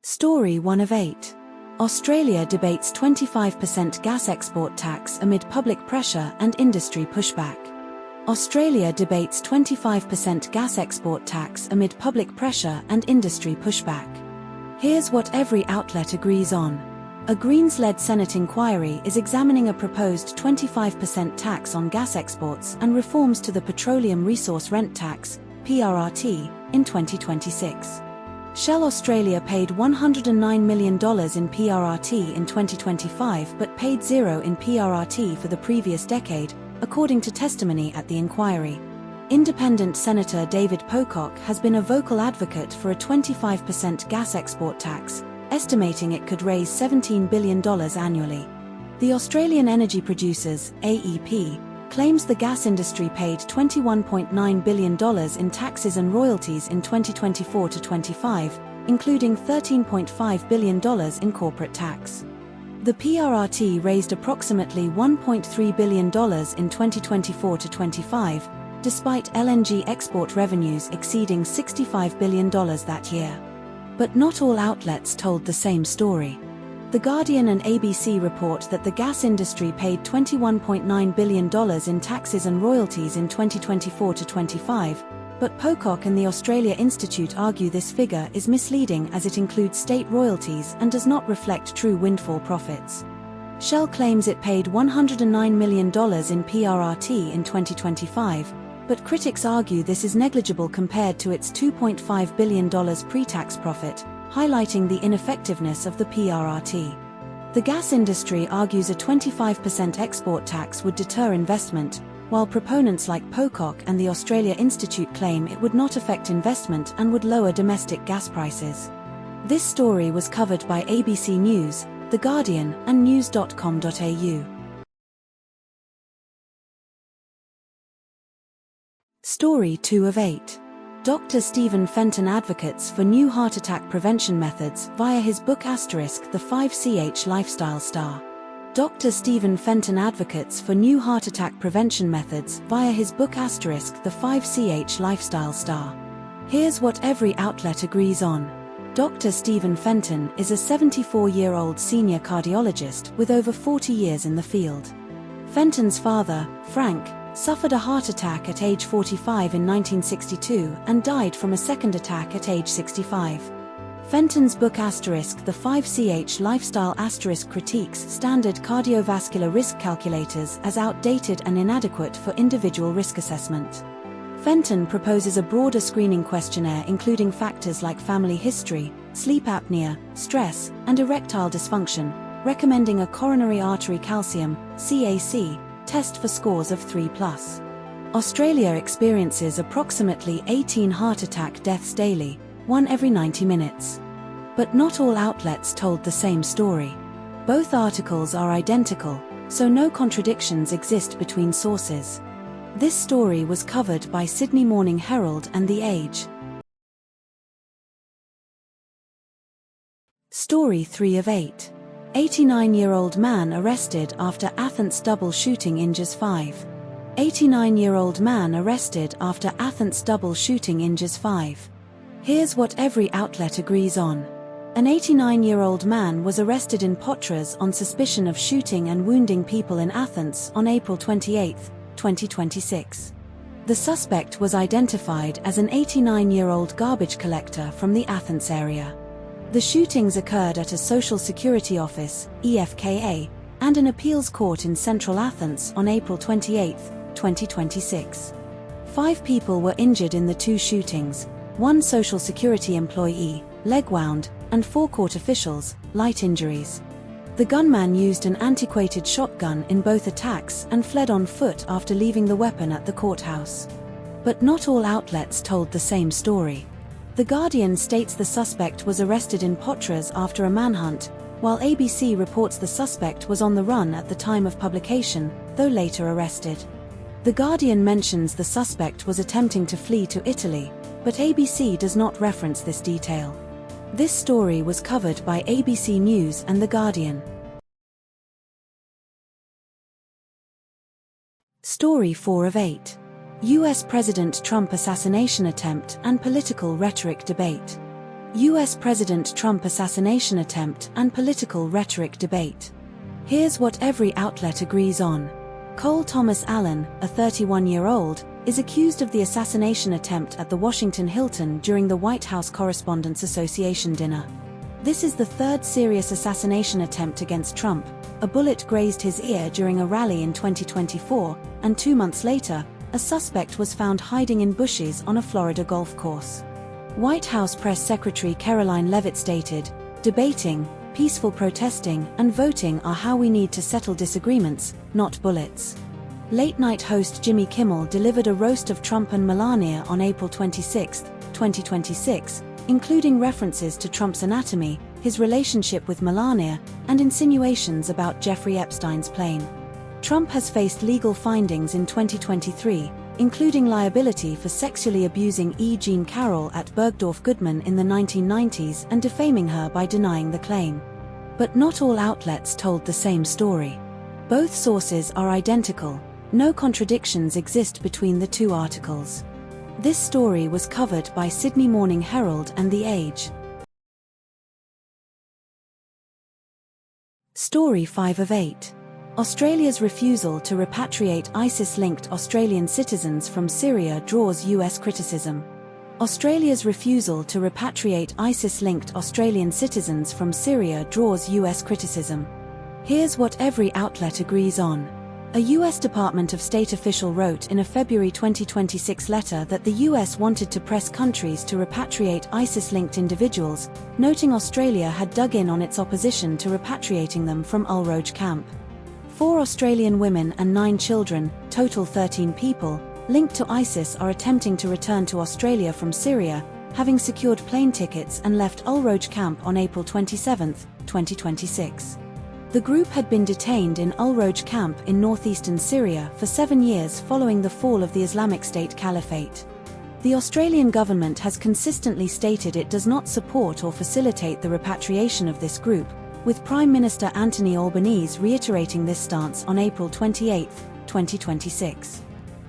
Story 1 of 8. Australia debates 25% gas export tax amid public pressure and industry pushback. Australia debates 25% gas export tax amid public pressure and industry pushback. Here's what every outlet agrees on. A Greens-led Senate inquiry is examining a proposed 25% tax on gas exports and reforms to the Petroleum Resource Rent Tax, PRRT, in 2026. Shell Australia paid $109 million in PRRT in 2025 but paid $0 in PRRT for the previous decade, according to testimony at the inquiry. Independent Senator David Pocock has been a vocal advocate for a 25% gas export tax, estimating it could raise $17 billion annually. The Australian Energy Producers, AEP, claims the gas industry paid $21.9 billion in taxes and royalties in 2024 to 25, including $13.5 billion in corporate tax. The PRRT raised approximately $1.3 billion in 2024 to 25, despite LNG export revenues exceeding $65 billion that year. But not all outlets told the same story. The Guardian and ABC report that the gas industry paid $21.9 billion in taxes and royalties in 2024 to 25, but Pocock and the Australia Institute argue this figure is misleading as it includes state royalties and does not reflect true windfall profits. Shell claims it paid $109 million in PRRT in 2025, but critics argue this is negligible compared to its $2.5 billion pre-tax profit, highlighting the ineffectiveness of the PRRT. The gas industry argues a 25% export tax would deter investment, while proponents like Pocock and the Australia Institute claim it would not affect investment and would lower domestic gas prices. This story was covered by ABC News, The Guardian, and news.com.au. Story 2 of 8. Dr. Stephen Fenton advocates for new heart attack prevention methods via his book *The 5CH Lifestyle Star. Dr. Stephen Fenton advocates for new heart attack prevention methods via his book *The 5CH Lifestyle Star. Here's what every outlet agrees on. Dr. Stephen Fenton is a 74-year-old senior cardiologist with over 40 years in the field. Fenton's father, Frank, suffered a heart attack at age 45 in 1962 and died from a second attack at age 65. Fenton's book *The 5CH Lifestyle * critiques standard cardiovascular risk calculators as outdated and inadequate for individual risk assessment. Fenton proposes a broader screening questionnaire including factors like family history, sleep apnea, stress, and erectile dysfunction, recommending a coronary artery calcium (CAC) test for scores of 3+. Australia experiences approximately 18 heart attack deaths daily, one every 90 minutes. But not all outlets told the same story. Both articles are identical, so no contradictions exist between sources. This story was covered by Sydney Morning Herald and The Age. Story 3 of 8. 89-year-old man arrested after Athens double shooting injures 5. 89-year-old man arrested after Athens double shooting injures 5. Here's what every outlet agrees on. An 89-year-old man was arrested in Patras on suspicion of shooting and wounding people in Athens on April 28, 2026. The suspect was identified as an 89-year-old garbage collector from the Athens area. The shootings occurred at a Social Security Office, EFKA, and an appeals court in central Athens on April 28, 2026. 5 people were injured in the 2 shootings, 1 Social Security employee, leg wound, and 4 court officials, light injuries. The gunman used an antiquated shotgun in both attacks and fled on foot after leaving the weapon at the courthouse. But not all outlets told the same story. The Guardian states the suspect was arrested in Patras after a manhunt, while ABC reports the suspect was on the run at the time of publication, though later arrested. The Guardian mentions the suspect was attempting to flee to Italy, but ABC does not reference this detail. This story was covered by ABC News and The Guardian. Story 4 of 8. US President Trump assassination attempt and political rhetoric debate. US President Trump assassination attempt and political rhetoric debate. Here's what every outlet agrees on. Cole Thomas Allen, a 31-year-old, is accused of the assassination attempt at the Washington Hilton during the White House Correspondents Association dinner. This is the third serious assassination attempt against Trump. A bullet grazed his ear during a rally in 2024, and 2 months later, a suspect was found hiding in bushes on a Florida golf course. White House Press Secretary Caroline Leavitt stated, "Debating, peaceful protesting, and voting are how we need to settle disagreements, not bullets." Late-night host Jimmy Kimmel delivered a roast of Trump and Melania on April 26, 2026, including references to Trump's anatomy, his relationship with Melania, and insinuations about Jeffrey Epstein's plane. Trump has faced legal findings in 2023, including liability for sexually abusing E. Jean Carroll at Bergdorf Goodman in the 1990s and defaming her by denying the claim. But not all outlets told the same story. Both sources are identical. No contradictions exist between the two articles. This story was covered by Sydney Morning Herald and The Age. Story 5 of 8. Australia's refusal to repatriate ISIS-linked Australian citizens from Syria draws US criticism. Australia's refusal to repatriate ISIS-linked Australian citizens from Syria draws US criticism. Here's what every outlet agrees on. A US Department of State official wrote in a February 2026 letter that the US wanted to press countries to repatriate ISIS-linked individuals, noting Australia had dug in on its opposition to repatriating them from Ulroj camp. 4 Australian women and 9 children, total 13 people, linked to ISIS are attempting to return to Australia from Syria, having secured plane tickets and left Ulroj camp on April 27, 2026. The group had been detained in Ulroj camp in northeastern Syria for 7 years following the fall of the Islamic State Caliphate. The Australian government has consistently stated it does not support or facilitate the repatriation of this group, with Prime Minister Anthony Albanese reiterating this stance on April 28, 2026.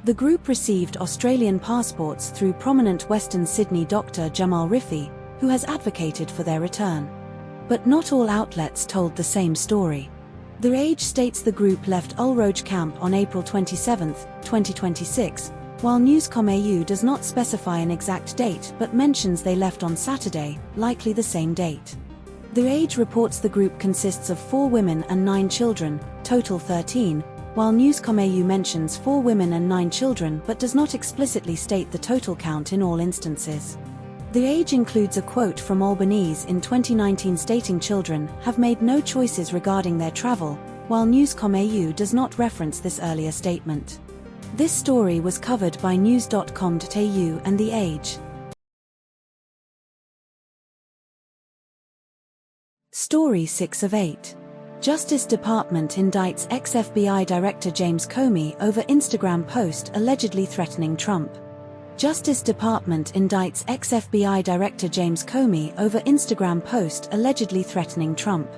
The group received Australian passports through prominent Western Sydney Dr. Jamal Rifi, who has advocated for their return. But not all outlets told the same story. The Age states the group left Ulroj camp on April 27, 2026, while Newscom.au does not specify an exact date but mentions they left on Saturday, likely the same date. The Age reports the group consists of 4 women and 9 children, total 13, while Newscom.au mentions 4 women and 9 children but does not explicitly state the total count in all instances. The Age includes a quote from Albanese in 2019 stating children have made no choices regarding their travel, while Newscom.au does not reference this earlier statement. This story was covered by news.com.au and The Age. Story 6 of 8. Justice Department indicts ex-FBI Director James Comey over Instagram post allegedly threatening Trump. Justice Department indicts ex-FBI Director James Comey over Instagram post allegedly threatening Trump.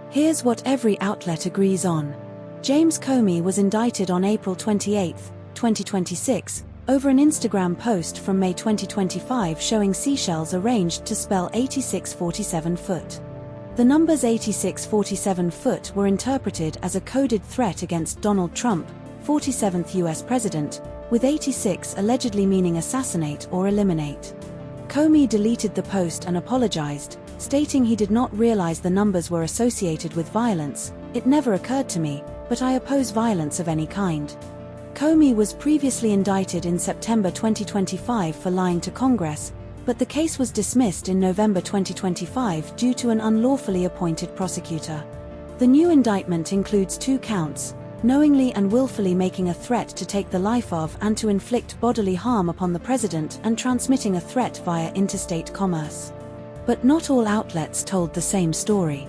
Here's what every outlet agrees on. James Comey was indicted on April 28, 2026, over an Instagram post from May 2025 showing seashells arranged to spell 8647 foot. The numbers 8647 foot were interpreted as a coded threat against Donald Trump, 47th US President, with 86 allegedly meaning assassinate or eliminate. Comey deleted the post and apologized, stating he did not realize the numbers were associated with violence. "It never occurred to me, but I oppose violence of any kind." Comey was previously indicted in September 2025 for lying to Congress, but the case was dismissed in November 2025 due to an unlawfully appointed prosecutor. The new indictment includes 2 counts: knowingly and willfully making a threat to take the life of and to inflict bodily harm upon the president and transmitting a threat via interstate commerce. But not all outlets told the same story.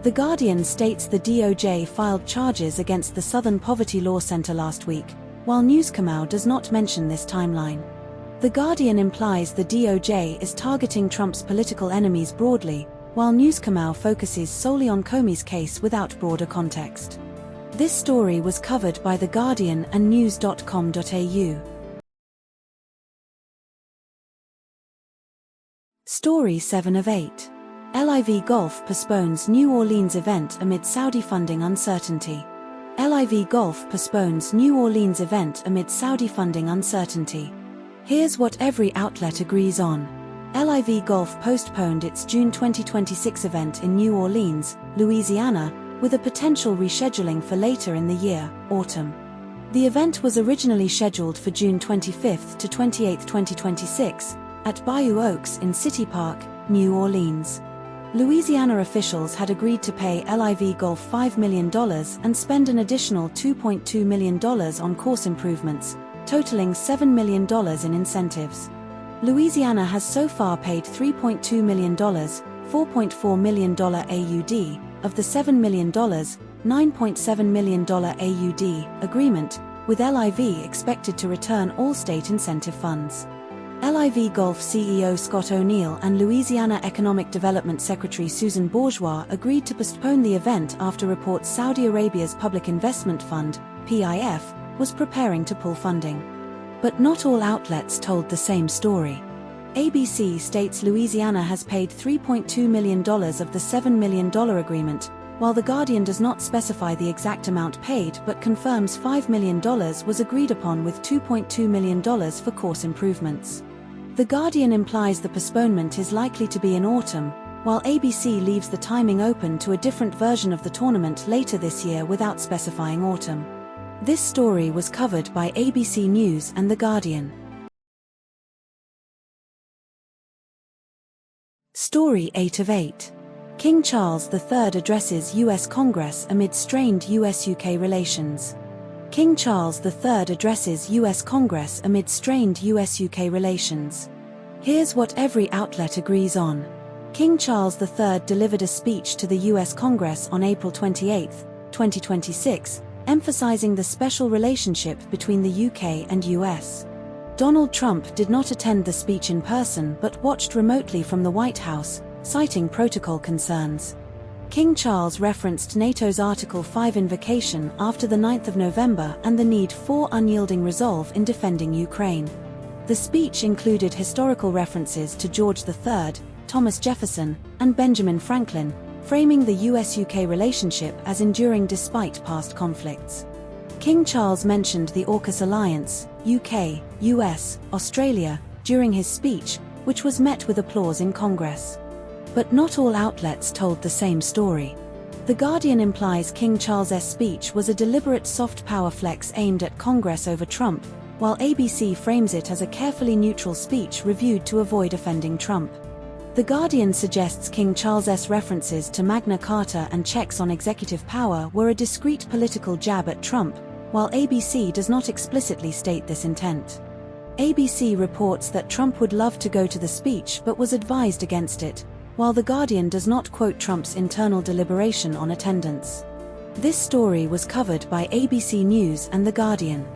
The Guardian states the DOJ filed charges against the Southern Poverty Law Center last week, while Newscom.au does not mention this timeline. The Guardian implies the DOJ is targeting Trump's political enemies broadly, while Newscom.au focuses solely on Comey's case without broader context. This story was covered by The Guardian and news.com.au. Story 7 of 8. LIV Golf postpones New Orleans event amid Saudi funding uncertainty. LIV Golf postpones New Orleans event amid Saudi funding uncertainty. Here's what every outlet agrees on. LIV Golf postponed its June 2026 event in New Orleans, Louisiana, with a potential rescheduling for later in the year, autumn. The event was originally scheduled for June 25 to 28, 2026, at Bayou Oaks in City Park, New Orleans. Louisiana officials had agreed to pay LIV Golf $5 million and spend an additional $2.2 million on course improvements, totaling $7 million in incentives. Louisiana has so far paid $3.2 million, $4.4 million AUD, of the $7 million, $9.7 million AUD, agreement, with LIV expected to return all state incentive funds. LIV Golf CEO Scott O'Neill and Louisiana Economic Development Secretary Susan Bourgeois agreed to postpone the event after reports Saudi Arabia's Public Investment Fund, PIF, was preparing to pull funding. But not all outlets told the same story. ABC states Louisiana has paid $3.2 million of the $7 million agreement, while The Guardian does not specify the exact amount paid but confirms $5 million was agreed upon with $2.2 million for course improvements. The Guardian implies the postponement is likely to be in autumn, while ABC leaves the timing open to a different version of the tournament later this year without specifying autumn. This story was covered by ABC News and The Guardian. Story 8 of 8. King Charles III addresses U.S. Congress amid strained US-UK relations. King Charles III addresses U.S. Congress amid strained US-UK relations. Here's what every outlet agrees on. King Charles III delivered a speech to the U.S. Congress on April 28, 2026, emphasizing the special relationship between the UK and US. Donald Trump did not attend the speech in person but watched remotely from the White House, citing protocol concerns. King Charles referenced NATO's Article 5 invocation after the 9th of November and the need for unyielding resolve in defending Ukraine. The speech included historical references to George III, Thomas Jefferson, and Benjamin Franklin, framing the US-UK relationship as enduring despite past conflicts. King Charles mentioned the AUKUS alliance, UK, US, Australia, during his speech, which was met with applause in Congress. But not all outlets told the same story. The Guardian implies King Charles's speech was a deliberate soft power flex aimed at Congress over Trump, while ABC frames it as a carefully neutral speech reviewed to avoid offending Trump. The Guardian suggests King Charles's references to Magna Carta and checks on executive power were a discreet political jab at Trump, while ABC does not explicitly state this intent. ABC reports that Trump would love to go to the speech but was advised against it, while The Guardian does not quote Trump's internal deliberation on attendance. This story was covered by ABC News and The Guardian.